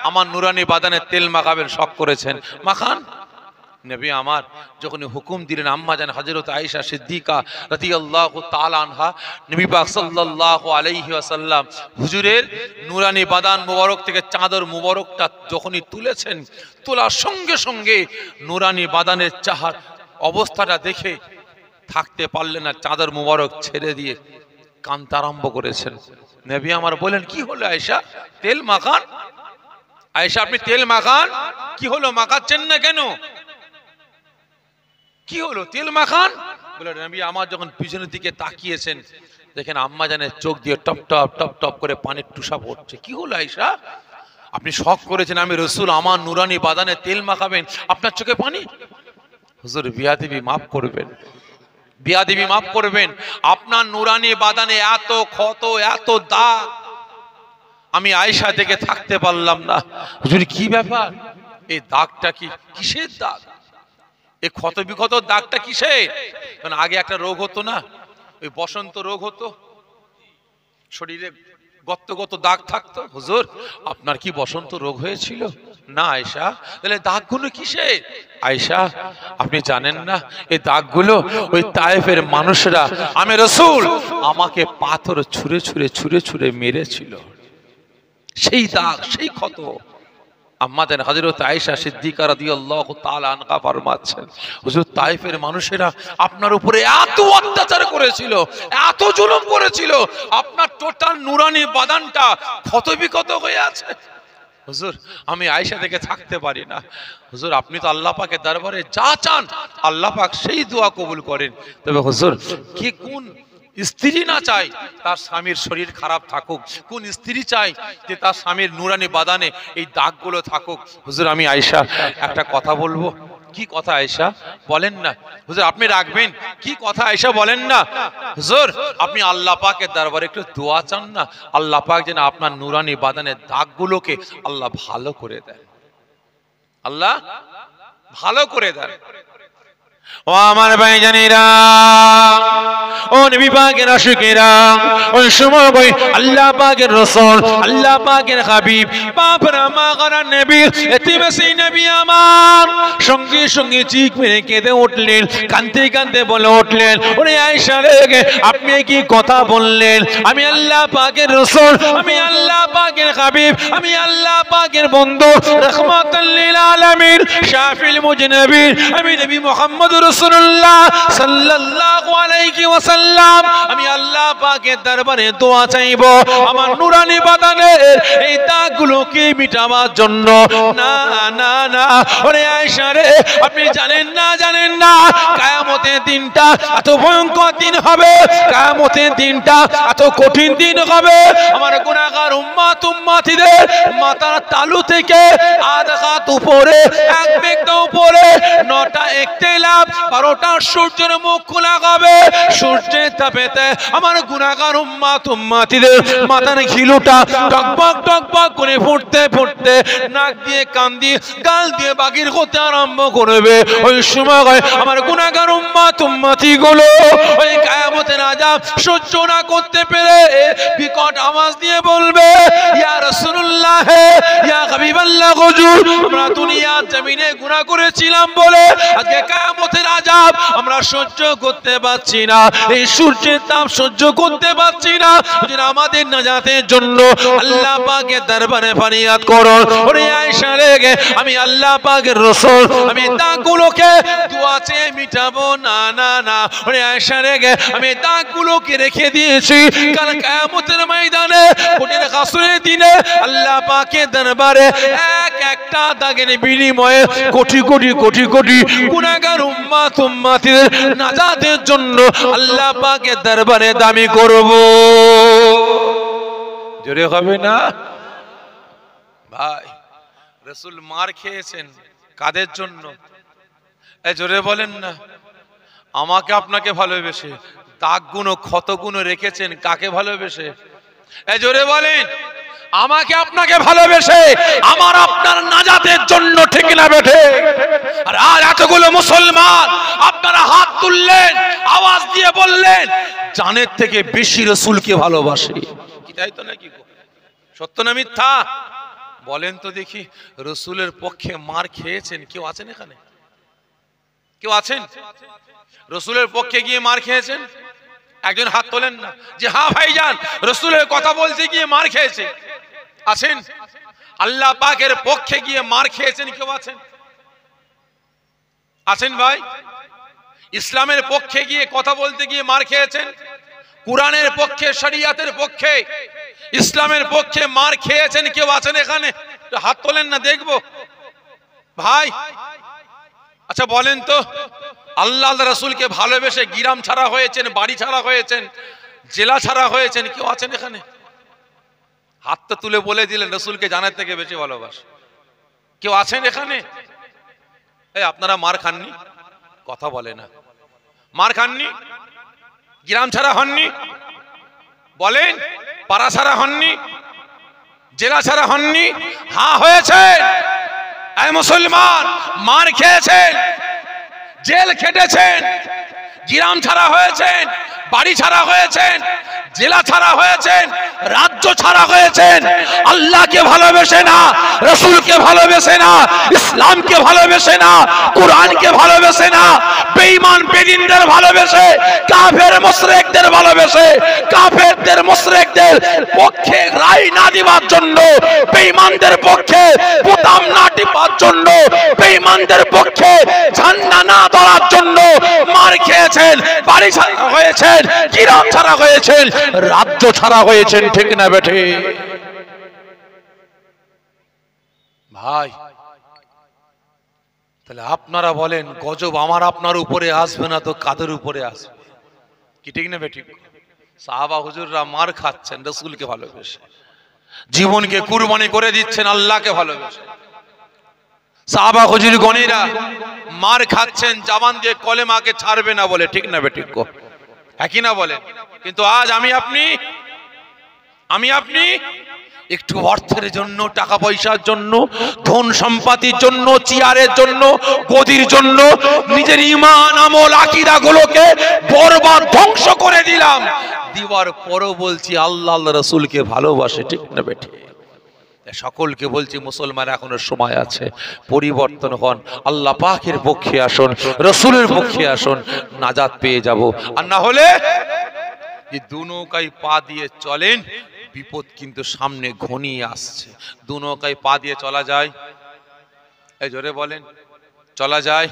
আমার নুরানি বাদানে তেল মাখাবেন, শখ করেছেন, মাখান। নবী আমার যখন হুকুম দিলেন, আম্মা জান হযরত আয়েশা সিদ্দিকা রাদিয়াল্লাহু তাআলা আনহা নবী পাক সাল্লাল্লাহু আলাইহি ওয়াসাল্লাম হুজুরের নুরানি বাদান মুবারক থেকে চাদর মুবারকটা যখনই তুলেছেন, তোলার সঙ্গে সঙ্গে নুরানি বাদানের চাহার অবস্থাটা দেখে থাকতে পারলেন না, চাদর মুবারক ছেড়ে দিয়ে কাঁদতে আরম্ভ করেছেন। নবী আমার বলেন, কি হলো আয়েশা, তেল মাখান। আয়েশা, আপনি তেল মাখান। কি হলো, মাখাচ্ছেন না কেন? কি হলো, তেল মাখান। বলে নবী আমার যখন পিছনের দিকে তাকিয়েছেন, দেখেন আম্মা জানের চোখ দিয়ে টপ টপ টপ টপ করে পানির টুসা পড়ছে। কি হলো আয়েশা, আপনি শখ করেছেন আমি রাসূল আমার নুরানি বাদানে তেল মাখাবেন, আপনার চোখে পানি? হুজুর, বিয়াদবি মাফ করবেন, বিয়াদবি মাফ করবেন। আপনার নুরানি বাদানে এত ক্ষত, এত দাগ, আমি আয়েশা থেকে থাকতে পারলাম না। হুজুর, কি ব্যাপার, এই দাগটা কি, কিসের দাগ? এই ক্ষত বিক্ষত দাগটা কিসের? কারণ আগে একটা রোগ হতো না, ওই বসন্ত রোগ হতো, শরীরে গত গত দাগ থাকতো। হুজুর, আপনার কি বসন্ত রোগ হয়েছিল? না আয়েশা। তাহলে দাগগুলো কিসের? আয়েশা, আপনি জানেন না, এই দাগগুলো ওই তায়েফের মানুষরা আমি রাসূল আমাকে পাথর ছুঁড়ে ছুঁড়ে ছুঁড়ে ছুঁড়ে মেরেছিল, সেই দাগ, সেই ক্ষত। আম্মা জান হযরত আয়েশা সিদ্দিকা রাদিয়াল্লাহু তাআলা আনহা ফরমাচ্ছেন, হুজুর, তায়েফের মানুষেরা আপনার উপরে এত অত্যাচার করেছিল, এত জুলুম করেছিল, আপনার টোটাল নুরানি বাদানটা ক্ষতবিক্ষত হয়ে আছে। হুজুর, আমি আয়েশা থেকে থাকতে পারি না। হুজুর, আপনি তো আল্লাহ পাকের দরবারে যা চান আল্লাহ পাক সেই দোয়া কবুল করেন। তবে হুজুর, কি কোন স্ত্রী না চাই তার স্বামীর শরীর খারাপ থাকুক? কোন স্ত্রী চাই যে তার স্বামীর নুরানি বাদানে এই দাগগুলো থাকুক? হুজুর, আমি আয়েশা একটা কথা বলবো। কি কথা আয়েশা, বলেন না। হুজুর, আপনি রাখবেন? কি কথা আয়েশা, বলেন না। হুজুর, আপনি আল্লাহ পাকের দরবারে একটু দোয়া চান না, আল্লাহ পাক যেন আপনার নুরানি বাদানের দাগগুলোকে আল্লাহ ভালো করে দেন, আল্লাহ ভালো করে দেন। ও আমার ভাইজানেরা, ও নবী পাকের আশিকেরা, ওই সময় ওই আল্লাহ পাকের রাসূল, আল্লাহ পাকের হাবিব, বাপরা মা করা নবী, এতিমে সেই নবী আমার সঙ্গে সঙ্গে চিক মেরে কেঁদে উঠলেন, কাঁদতে কাঁদতে বলে উঠলেন, ওরে আয়েশা রে, আপনি কি কথা বললেন? আমি আল্লাহ পাকের রাসূল, আমি আল্লাহ পাকের হাবিব, আমি আল্লাহ পাকের বন্ধু, রাহমাতুল লিল আলামিন, শাফিল মুজনাবির, আমি নবী মুহাম্মদ রাসূলুল্লাহ সাল্লাল্লাহু আলাইহি ওয়াসাল্লাম আমি আল্লাহ পাকের দরবারে দোয়া চাইবো আমার নুরানি বাদানের এই দাগগুলোকে মিটাবার জন্য। না না না, ওরে আয়েশা রে, আপনি জানেন না কিয়ামতের দিনটা এত ভয়ঙ্কর দিন হবে, কিয়ামতের দিনটা এত কঠিন দিন হবে। আমার গুনাহগার উম্মতিদের মাথার তালু থেকে আধা হাত উপরে, এক বেগটা উপরে, 9টা একতেলাপ 12টা সূর্যের মুখ খোলা হবে। সূর্যের তাপেতে আমার গুনাহগার উম্মতিদের মাথার ঘিলুটা টকবক টকবক করে ফুটতে নাক দিয়ে, কান দিয়ে, গাল দিয়ে বাগির হতে আরম্ভ করবে। ওই সময় আমার গুনাহগার উম্মতিগুলো ওই কিয়ামতের আযাব সহ্য না করতে পেরে বিকট আওয়াজ দিয়ে বলবে, ইয়া রাসূলুল্লাহ, ইয়া হাবিবাল্লাহ, হুজুর, আমরা দুনিয়ার জমিনে গুনাহ করেছিলাম বলে আজকে কিয়ামতের আযাব আমরা সহ্য করতে পারছি না, এই সূর্যের তাপ সহ্য করতে পারছি না। হুজুর, আমাদের নাজাতের জন্য আল্লাহ পাকের দরবারে ফরিয়াদ করুন। ওরে আয়েশা রে, আমি আল্লাহ পাকের রাসূল আমি দাগগুলোকে দোয়া চেয়ে মিটাবো না না না। ওরে আয়েশা রে, আমি দাগগুলোকে রেখে দিয়েছি, কারণ কিয়ামতের ময়দানে কঠিন হাসরের দিনে আল্লাহ পাকের দরবারে এক একটা দাগের বিনিময়ে কোটি কোটি কোটি কোটি গুনাহগার উম্মতিদের নাজাতের জন্য আল্লাহ পাকের দরবারে দামি করব। জোরে হবে না ভাই? রাসূল মার খেয়েছেন কাদের জন্য? এই জোরে বলেন না। আমাকে আপনাকে ভালোবেসে, দাগগুলো ক্ষতগুলো রেখেছেন কাকে ভালোবেসে? এই জোরে বলেন। আমাকে আপনাকে ভালোবেসে, আমার আপনার নাজাতের জন্য, ঠিক না বেঠে? আর আজ এতগুলো মুসলমান আপনারা হাত তুললেন, আওয়াজ দিয়ে বললেন জানের থেকে বেশি রাসূলকে ভালোবাসে। কি তাই তো নাকি? সত্য না মিথ্যা বলেন তো দেখি। রাসূলের পক্ষে মার খেয়েছেন কেউ আছেন এখানে? কেউ আছেন রাসূলের পক্ষে গিয়ে মার খেয়েছেন? একজন হাত তোলেন না যে হ্যাঁ ভাইজান রাসূলের কথা বলতে গিয়ে মার খেয়েছে। আছেন? আল্লাহ পাকের পক্ষে গিয়ে মার খেয়েছেন কেউ আছেন? আছেন ভাই? ইসলামের পক্ষে গিয়ে কথা বলতে গিয়ে মার খেয়েছেন? কুরআনের পক্ষে, শরিয়াতের পক্ষে, ইসলামের পক্ষে মার খেয়েছেন কেউ আছেন এখানে? হাত তোলেন না দেখবো ভাই। আচ্ছা বলেন তো, আল্লাহ রাসূলকে ভালোবেসে গ্রাম ছাড়া হয়েছেন, বাড়ি ছাড়া হয়েছেন, জেলা ছাড়া হয়েছেন কেউ আছেন এখানে? হাতটা তুলে বলে দিলেন রাসূলকে জানের থেকে বেশি ভালোবাসে। কেউ আছেন এখানে? এই আপনারা মার খাননি? কথা বলে না। মার খাননি? গ্রাম ছাড়া হননি? বলেন। পাড়া ছাড়া হননি? জেলা ছাড়া হননি? হ্যাঁ হয়েছেন। এই মুসলমান মার খেয়েছেন, জেল খেটেছেন, গ্রাম ছাড়া হয়েছেন, বাড়ি ছাড়া হয়েছেন, জেলা ছাড়া হয়েছেন, রাজ্য ছাড়া হয়েছেন। আল্লাহকে ভালোবেসে না, রাসূলকে ভালোবেসে না, ইসলামকে ভালোবেসে না, কুরআনকে ভালোবেসে না, বেঈমান বেদিনদের ভালোবেসে, কাফের মুশরিকদের ভালোবেসে, কাফেরদের মুশরিকদের পক্ষে রায় না দিবার জন্য, বেঈমানদের পক্ষে বোতাম না টিপার জন্য, বেঈমানদের পক্ষে ঝান্ডা না ধরার জন্য মার খেয়েছেন, বাড়ি ছাড়া হয়েছেন, গ্রাম ছাড়া হয়েছেন, রাজ্য ছাড়া হয়েছেন, ঠিক না বেঠে ভাই? তাহলে আপনারা বলেন গজব আমার আপনার উপরে আসবে না তো কাদের উপরে আসবে? কি ঠিক না বেঠিক? সাহাবা হুজুররা মার খাচ্ছেন রাসূলকে ভালোবেসে, জীবনকে কুরবানি করে দিচ্ছেন আল্লাহকে ভালোবেসে। সাহাবা হুজুর গণীরা মার খাচ্ছেন জবান দিয়ে কলেমাকে ছাড়বে না বলে, ঠিক না বেঠিক? একই না বলে? কিন্তু আজ আমি আপনি একটু অর্থের জন্য, টাকা পয়সার জন্য, ধন সম্পত্তির জন্য, চেয়ারের জন্য, গদির জন্য নিজের ঈমান, আমল, আকীদা গুলোকে বরবাদ, ধ্বংস করে দিলাম। দিবার পরও বলছি আল্লাহ আল্লাহ রাসূলকে ভালোবাসে, ঠিক না বেঠে? সকলকে বলছি মুসলমান এখনো সময় আছে, পরিবর্তন হন, আল্লাহ পাকের পক্ষে আসুন, রাসূলের পক্ষে আসুন, নাজাত পেয়ে যাব। আর না হলে যে দু নৌকায় পা দিয়ে চলেন, বিপদ কিন্তু সামনে ঘনিয়ে আসছে। দু নৌকায় পা দিয়ে চলা যায়? এই জোরে বলেন। চলা যায়?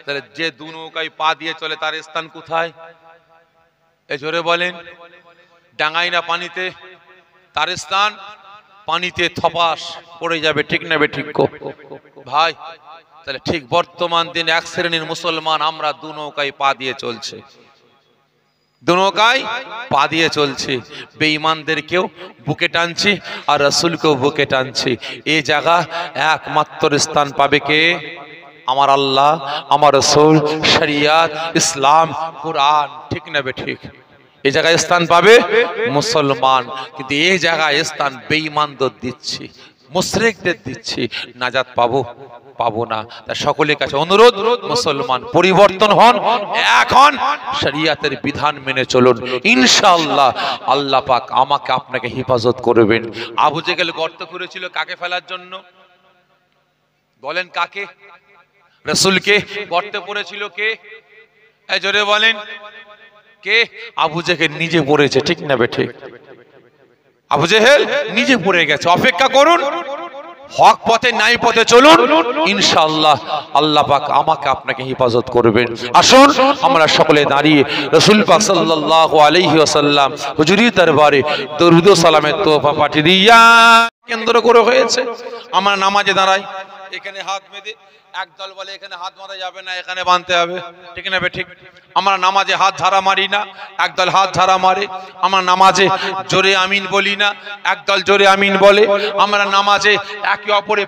তাহলে যে দু নৌকায় পা দিয়ে চলে তার স্থান কোথায়? এ জোরে বলেন। ডাঙায় না পানিতে, তার স্থান পানিতে থপাস পড়ে যাবে, ঠিক না বে ঠিক ভাই? তাহলে ঠিক বর্তমান দিন এক শ্রেণীর মুসলমান আমরা দু নৌকায় পা দিয়ে চলছে, দু নৌকায় পা দিয়ে চলছে। বেঈমানদেরকেও বুকে টানছি আর রাসূলকেও বুকে টানছি। এই জায়গা একমাত্র স্থান পাবে কে? আমার আল্লাহ, আমার রাসূল, শরিয়ত, ইসলাম, কুরআন, ঠিক না বে ঠিক? এই জায়গায় স্থান পাবে মুসলমান, কিন্তু এই জায়গায় স্থান বেঈমানদের দিচ্ছি, মুশরিকদের দিচ্ছি। নাজাত পাবো? পাবো না। তাই সকলের কাছে অনুরোধ, মুসলমান পরিবর্তন হন, এক হন, শরিয়তের বিধান মেনে চলুন। ইনশাআল্লাহ আল্লাহ পাক আমাকে আপনাকে হেফাজত করবেন। আবু জেহেল গর্ত করেছিল কাকে ফেলার জন্য? বলেন কাকে? রাসূলকে। গর্তে পড়েছিল কে? এই জোরে বলেন কে? আবু জেহেল নিজে পড়েছে, ঠিক না বে ঠিক? আবু জেহেল নিজে পড়ে গেছে। অপেক্ষা করুন, হক পথে নাই পথে চলুন, ইনশাআল্লাহ আল্লাহ পাক আমাকে আপনাকে হেফাজত করবেন। আসুন আমরা সকলে দাঁড়িয়ে রাসূল পাক সাল্লাল্লাহু আলাইহি ওয়াসাল্লাম হুজুরের দরবারে দরুদ ও সালামের তোহফা পাঠিয়ে দিয়া কেন্দ্র করে হয়েছে। আমরা নামাজে দাঁড়াই, এখানে হাত বেঁধে একদল বলে এখানে হাত বাঁধা যাবে না, এখানে বাঁধতে হবে, ঠিক না বে ঠিক? আমরা নামাজে হাত ঝাড়া মারি না, একদল হাত ঝাড়া মারে। আমরা নামাজে জোরে আমিন বলি না, একদল জোরে আমিন বলে। আমরা নামাজে একে অপরে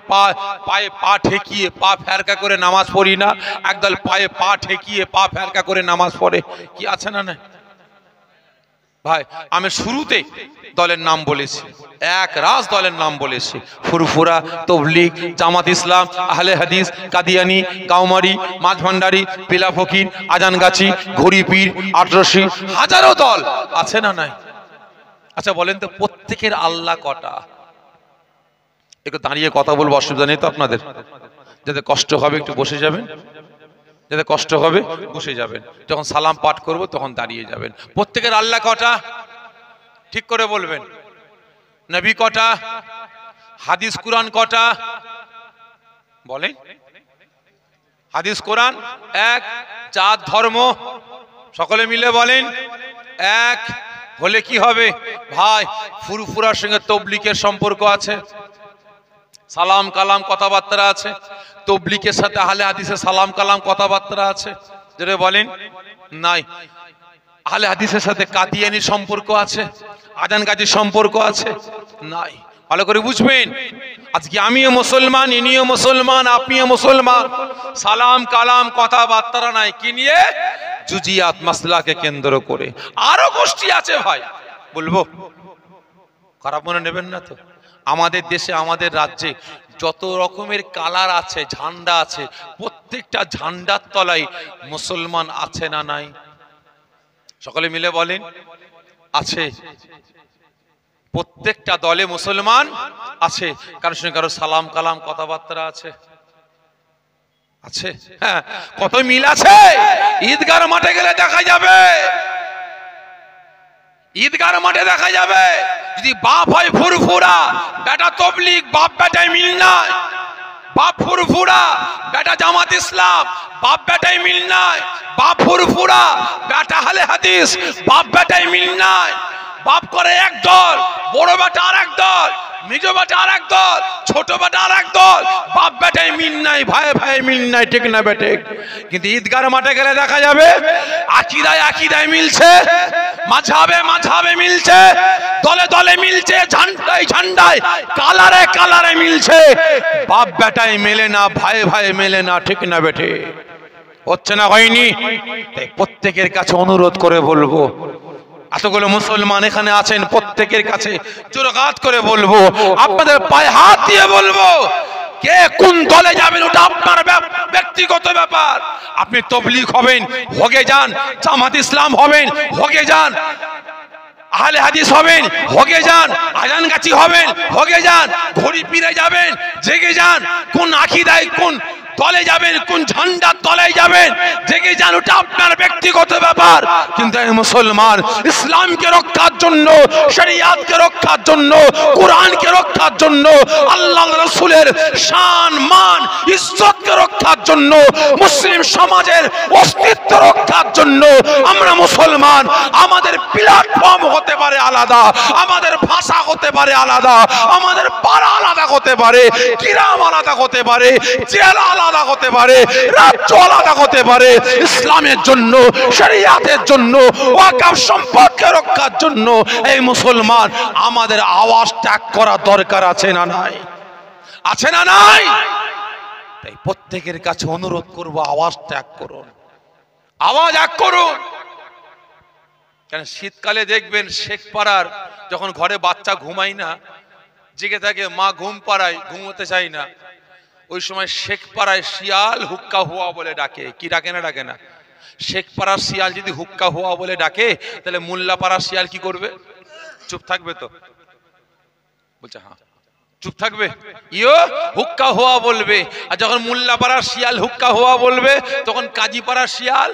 পায়ে পা ঠেকিয়ে পা ফেরকা করে নামাজ পড়ি না, একদল পায়ে পা ঠেকিয়ে পা ফেরকা করে নামাজ পড়ে। কি আছে না না ভাই? আমি শুরুতে দলের নাম বলেছি, এক রাজ দলের নাম বলেছি, ফুরফুরা, তবলিগ, জামাত ইসলাম, আহলে হাদিস, কাদিয়ানি, গাওমারি, মাঝভান্ডারি, পিলা ফকির, আজানগাছি, ঘড়িপীর, আটরশি, হাজারো দল আছে না নাই? আচ্ছা বলেন তো প্রত্যেকের আল্লাহ কটা? একটু দাঁড়িয়ে কথা বলবো, অসুবিধা নেই তো আপনাদের? যাতে কষ্ট হবে একটু বসে যাবেন, যাতে কষ্ট হবে বসে যাবেন। যখন সালাম পাঠ করব তখন দাঁড়িয়ে যাবেন। প্রত্যেকের আল্লাহ কটা? ঠিক করে বলবেন। নবী কটা? হাদিস কুরআন কটা? বলেন। হাদিস কোরআন এক। জাত ধর্ম সকলে মিলে বলেন এক। হলে কি হবে ভাই? ফুরফুরার সঙ্গে তবলিগের সম্পর্ক আছে, সালাম কালাম কথাবার্তা আছে। তবলিগের সাথে আহলে হাদিসের সালাম কালাম কথাবার্তা আছে, যেটা বলেন নাই। আহলে হাদিসের সাথে কাদিয়ানির সম্পর্ক আছে, আজান গাজির সম্পর্ক আছে নাই। ভালো করে বুঝবেন। আজকে আমিও মুসলমান, ইনিও মুসলমান, আপনিও মুসলমান, সালাম কালাম কথাবার্তা নাই। কি নিয়ে? জুজিয়াত মাসলাকে কেন্দ্র করে। আরো গোষ্ঠী আছে ভাই, বলবো, খারাপ মনে নেবেন না তো? আমাদের দেশে আমাদের রাজ্যে যত রকমের কালার আছে, ঝান্ডা আছে, প্রত্যেকটা ঝান্ডার তলায় মুসলমান আছে না নাই? সকলে মিলে বলেন আছে। প্রত্যেকটা দলে মুসলমান আছে, কারোর সঙ্গে কারো সালাম কালাম কথাবার্তা আছে, আছে। হ্যাঁ, কত মিল আছে। ঈদগার মাঠে গেলে দেখা যাবে, ঈদগার মাঠে দেখা যাবে। যদি বাপ হয় ফুরফুরা, বেটা তবলিগ, বাপ বেটায় মিল নাই। বাপ ফুরফুরা, বেটা জামাত ইসলাম, বাপ বেটায় মিল নাই। বাপ ফুরফুরা, বেটা আহলে হাদিস, বাপ বেটায় মিল নাই। বাপ করে এক দল, বড় বেটা আর এক দল, মেজ বেটা আর এক দল, ছোট বেটা আর এক দল, বাপ বেটায় মিল নাই, ভাই ভাই মিল নাই, ঠিক না বেটে? কিন্তু ঈদগার মাঠে গেলে দেখা যাবে আকীদায় আকীদায় মিলছে, মাযহাবে মাযহাবে মিলছে, দলে দলে মিলছে, ঝান্ডায় ঝান্ডায়, কালারে কালারে মিলছে। বাপ বেটায় মেলে না, ভাই ভাই মেলে না, ঠিক না বেটে? হচ্ছে না, হয়নি? তাই প্রত্যেকের কাছে অনুরোধ করে বলবো, এতগুলো মুসলমান এখানে আছেন, প্রত্যেকের কাছে জোরগাত করে বলবো, আপনাদের পায়ে হাত দিয়ে বলবো, কে কোন দলে যাবেন ওটা আপনার ব্যক্তিগত ব্যাপার। আপনি তবলিগ হবেন, হগে যান। জামাত ইসলাম হবেন, হগে যান। আহলে হাদিস হবেন, হগে যান। আজানগাছি হবেন, হগে যান। ঘড়ি পীরে যাবেন, জেগে যান। কোন আকীদায় কোন দলে যাবেন, কোন ঝান্ডার দলে যাবেন, দেখে যান, ওটা আপনার ব্যক্তিগত ব্যাপার। কিন্তু এই মুসলমান ইসলামকে রক্ষার জন্য, শরিয়াতকে রক্ষার জন্য, কোরআনকে রক্ষার জন্য, আল্লাহর রাসূলের শান মান ইজ্জতকে রক্ষার জন্য, মুসলিম সমাজের অস্তিত্ব রক্ষার জন্য আমরা মুসলমান। আমাদের প্ল্যাটফর্ম হতে পারে আলাদা, আমাদের ভাষা হতে পারে আলাদা, আমাদের পাড়া আলাদা হতে পারে, গ্রাম আলাদা হতে পারে, জেলা আলাদা হতে পারে, রাজ্য আলাদা হতে পারে, ইসলামের জন্য, শরিয়াতের জন্য, ওয়াকফ সম্পদকে রক্ষার জন্য এই মুসলমান আমাদের আওয়াজ ত্যাগ করা দরকার আছে না নাই? আছে না নাই? তাই প্রত্যেকের কাছে অনুরোধ করব, আওয়াজ ত্যাগ করুন, আওয়াজ এক করুন। কেন শীতকালে দেখবেন শেখপাড়ার যখন ঘরে বাচ্চা ঘুমায় না, জেগে থাকে, মা ঘুম পাড়ায়, ঘুমোতে চাই না, ওই সময় শেখপাড়ায় শিয়াল হুক্কা হুয়া বলে ডাকে। কি ডাকে না? ডাকে না? শেখপাড়ার শিয়াল যদি হুক্কা হুয়া বলে ডাকে, তাহলে মোল্লাপাড়ার শিয়াল কি করবে? চুপ থাকবে তো? বলছে হ্যাঁ, চুপ থাকবে। ইয়ো হুক্কা হুয়া বলবে। আর যখন মোল্লাপাড়ার শিয়াল হুক্কা হুয়া বলবে, তখন কাজীপাড়ার শিয়াল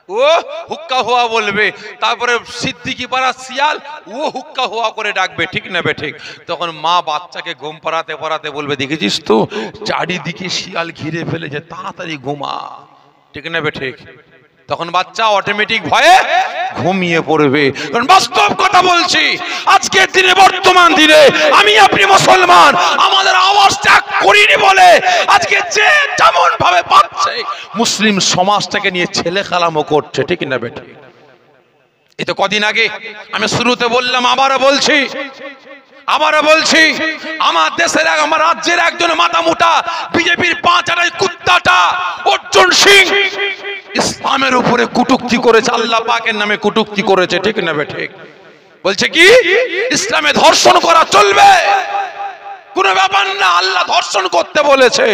ও হুক্কা হুয়া বলবে। তারপরে সিদ্দিকি পাড়ার শিয়াল ও হুক্কা হুয়া করে ডাকবে। ঠিক না বে ঠিক? তখন মা বাচ্চাকে ঘুম পাড়াতে পাড়াতে বলবে, দেখেছিস তো চারিদিকে শিয়াল ঘিরে ফেলেছে, তাড়াতাড়ি ঘুমা। ঠিক না বে ঠিক? তখন বাচ্চা অটোমেটিক ভয়ে ঘুমিয়ে পড়বে। কারণ বাস্তব কথা বলছি, আজকের দিনে, বর্তমান দিনে আমি আপনি মুসলমান, আমাদের আওয়াজ ত্যাগ করিনি বলে আজকে যে যেমন ভাবে পাচ্ছে মুসলিম সমাজটাকে নিয়ে ছেলে খেলামো করছে। ঠিক না বেটি? এই তো কদিন আগে আমি শুরুতে বললাম, আবারও বলছি, আমার দেশের, আমার রাজ্যের একজন মাথা মোটা বিজেপির 5 আটাই কুত্তাটা অর্জুন সিং ইসলামের উপরে কটূক্তি করেছে, আল্লাহ পাকের নামে কটূক্তি করেছে। ঠিক না বে ঠিক? বলছে কি ইসলামে ধর্ষণ করা চলবে? কোন ব্যাপার না, আল্লাহ ধর্ষণ করতে বলেছে।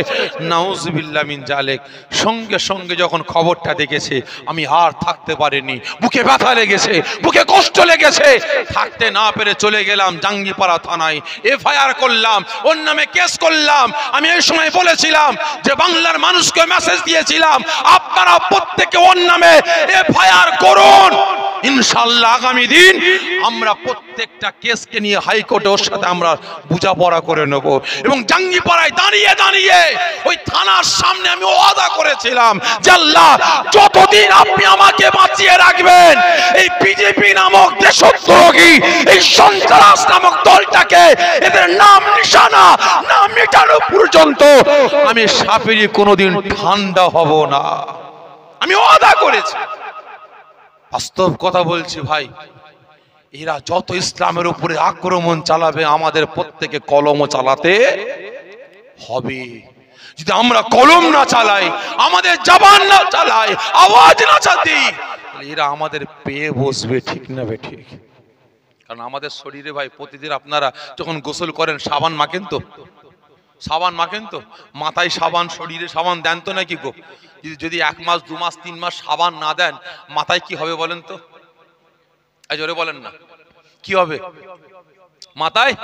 নাউজুবিল্লাহ মিন জালিক। সঙ্গে সঙ্গে যখন খবরটা দেখেছে, আমি আর থাকতে পারিনি, বুকে ব্যথা লেগেছে, বুকে কষ্ট লেগেছে, থাকতে না পেরে চলে গেলাম জাঙ্গিপাড়া থানায়, এফআইআর করলাম, ওর নামে কেস করলাম। আমি এই সময় বলেছিলাম যে বাংলার মানুষকে মেসেজ দিয়েছিলাম, আপনারা প্রত্যেকে ওর নামে এফআইআর করুন। ইনশাআল্লাহ আগামী দিন আমরা প্রত্যেকটা কেসকে নিয়ে হাইকোর্টে ওর সাথে আমরা বোঝাপড়া করে নেব। এবং জাঙ্গিপাড়ায় দাঁড়িয়ে দাঁড়িয়ে ওই থানার সামনে আমি ওয়াদা করেছিলাম যে আল্লাহ, যতদিন আপনি আমাকে বাঁচিয়ে রাখবেন, এই বিজেপি নামক দেশদ্রোহী, এই সন্ত্রাস নামক দলটাকে, এদের নাম নিশানা না মেটানো পর্যন্ত আমি সাপেরই কোনোদিন ঠান্ডা হব না। আমি ওয়াদা করেছি। বাস্তব কথা বলছি ভাই, এরা যত ইসলামের উপরে আক্রমণ চালাবে, আমাদের প্রত্যেকে কলমও চালাতে হবে। যদি আমরা কলম না চালাই, আমাদের জবান না চালাই, আওয়াজ না চালাই, এরা আমাদের পেয়ে বসবে। ঠিক না বে ঠিক? কারণ আমাদের শরীরে ভাই প্রতিদিন আপনারা যখন গোসল করেন সাবান মাখেন তো? সাবান মাখেন তো? মাথায় সাবান, শরীরে সাবান দেন তো নাকি গো? যদি 1 মাস 2 মাস 3 মাস সাবান না দেন, মাথায় কি হবে বলেন তো? জোরে বলেন না, কি হবে? মাথায়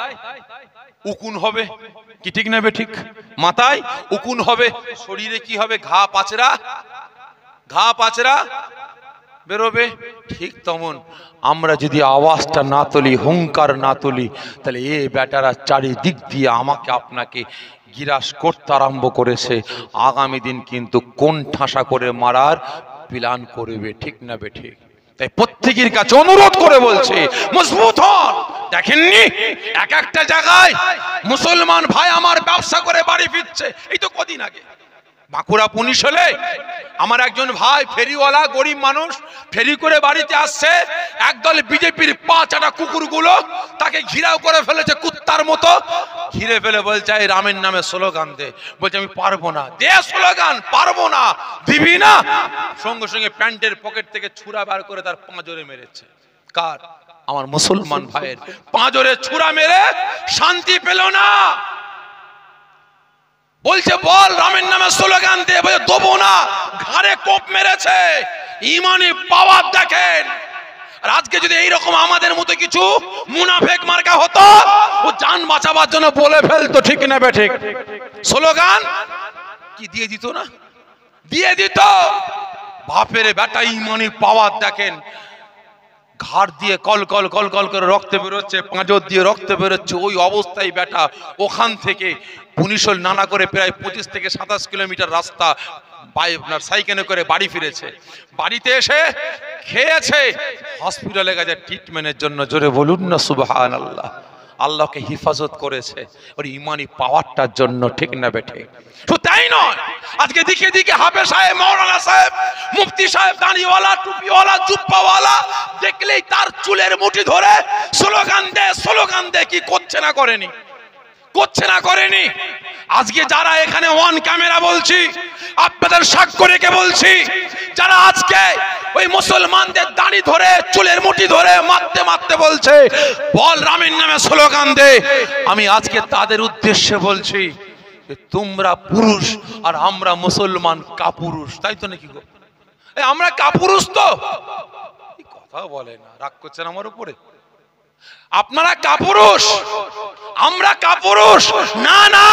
উকুন হবে। কি ঠিক না বে ঠিক? মাথায় উকুন হবে, শরীরে কি হবে? ঘা পাচরা বেরোবে। ঠিক তেমন আমরা যদি আওয়াজটা না তুলি, হুঙ্কার না তুলি, তাহলে এ বেটারা চারিদিক দিয়ে আমাকে আপনাকে গিরাস করতে আরম্ভ করেছে। আগামী দিন কিন্তু কোন ঠাসা করে মারার প্ল্যান করবে। ঠিক না বে ঠিক? তাই প্রত্যেকের কাছে অনুরোধ করে বলছে, মজবুত হন। দেখেননি এক একটা জায়গায় মুসলমান ভাই আমার ব্যবসা করে বাড়ি ফিরছে। এই তো কদিন আগে বাঁকুড়া পুলিশ হলে আমার একজন ভাই ফেরিওয়ালা, গরিব মানুষ, ফেরি করে বাড়িতে আসছে, একদল বিজেপির 5 আটা কুকুরগুলো তাকে ঘিরাও করে ফেলেছে, কুত্তার মতো ঘিরে ফেলে বলছে, এই রামের নামে স্লোগান দে। বলছে আমি পারবো না। দে স্লোগান। পারবো না। দিবি না? সঙ্গে সঙ্গে প্যান্টের পকেট থেকে ছুরা বার করে তার পাঁজরে মেরেছে। কার? আমার মুসলমান ভাইয়ের পাঁজরে ছুরা মেরে শান্তি পেল না। বলছে বল রামের নামে স্লোগান দে। বলে দেবো না। ঘাড়ে কোপ মেরেছে। ইমানি পাওয়ার দেখেন। আর আজকে যদি এইরকম আমাদের মতো কিছু মুনাফেক মার্কা হতো, ও জান বাঁচাবার জন্য বলে ফেলতো। ঠিক না বে ঠিক? স্লোগান কি দিয়ে দিত না, দিয়ে দিত। বাপের বেটা ইমানি পাওয়ার দেখেন, ঘাড় দিয়ে কল কল কল কল করে রক্ত বেরোচ্ছে, পাঁজর দিয়ে রক্ত বেরোচ্ছে, ওই অবস্থায় বেটা ওখান থেকে পুলিশল নানা করে প্রায় 25 থেকে 27 কিলোমিটার রাস্তা আপনার সাইকেলে করে বাড়ি ফিরেছে। বাড়িতে এসে খেয়েছে, হসপিটালে গেছে ট্রিটমেন্টের জন্য। জোরে বলুন না সুবহানাল্লাহ। আল্লাহকে হিফাজত করেছে ওর ইমানি পাওয়ারটার জন্য, ঠিক না বেঠে? তো তাই নয়, আজকে দিকে দিকে হাফেজ সাহেব, মাওলানা সাহেব, মুফতি সাহেব, দাড়িওয়ালা, টুপিওয়ালা, জুব্বাওয়ালা দেখলেই তার চুলের মুঠি ধরে স্লোগান দে। কি করছে না করেনি? করছে না করেনি? আজকে যারা এখানে ওয়ান ক্যামেরা বলছি, আপনাদের সাক্ষ্য রেখে বলছি, যারা আজকে ওই মুসলমানদের দাড়ি ধরে চুলের মুঠি ধরে মারতে মারতে বলছে বল রামের নামে স্লোগান দে, আমি আজকে তাদের উদ্দেশ্যে বলছি তোমরা পুরুষ আর আমরা মুসলমান কাপুরুষ, তাই তো নাকি গো? আমরা কাপুরুষ তো? কথা বলে না, রাগ করছেন আমার উপরে? আপনারা কাপুরুষ, আমরা কাপুরুষ না? না,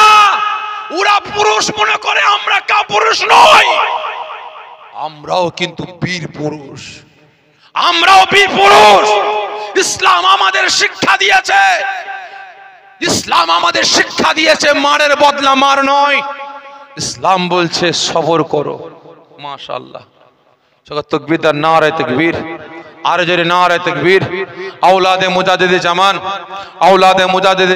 ওরা পুরুষ মনে করে, আমরা কাপুরুষ নই। আমরাও কিন্তু বীর পুরুষ, আমরাও বীর পুরুষ। ইসলাম আমাদের শিক্ষা দিয়েছে, ইসলাম আমাদের শিক্ষা দিয়েছে মারের বদলা মার নয়। ইসলাম বলছে সবর করো। মাশাআল্লাহ, তাকবীর, নারে তাকবীর, আর জোরে নারে তাকবীর। আওলাদে মুজাদ্দিদে জামান, আওলাদে মুজাদ্দিদে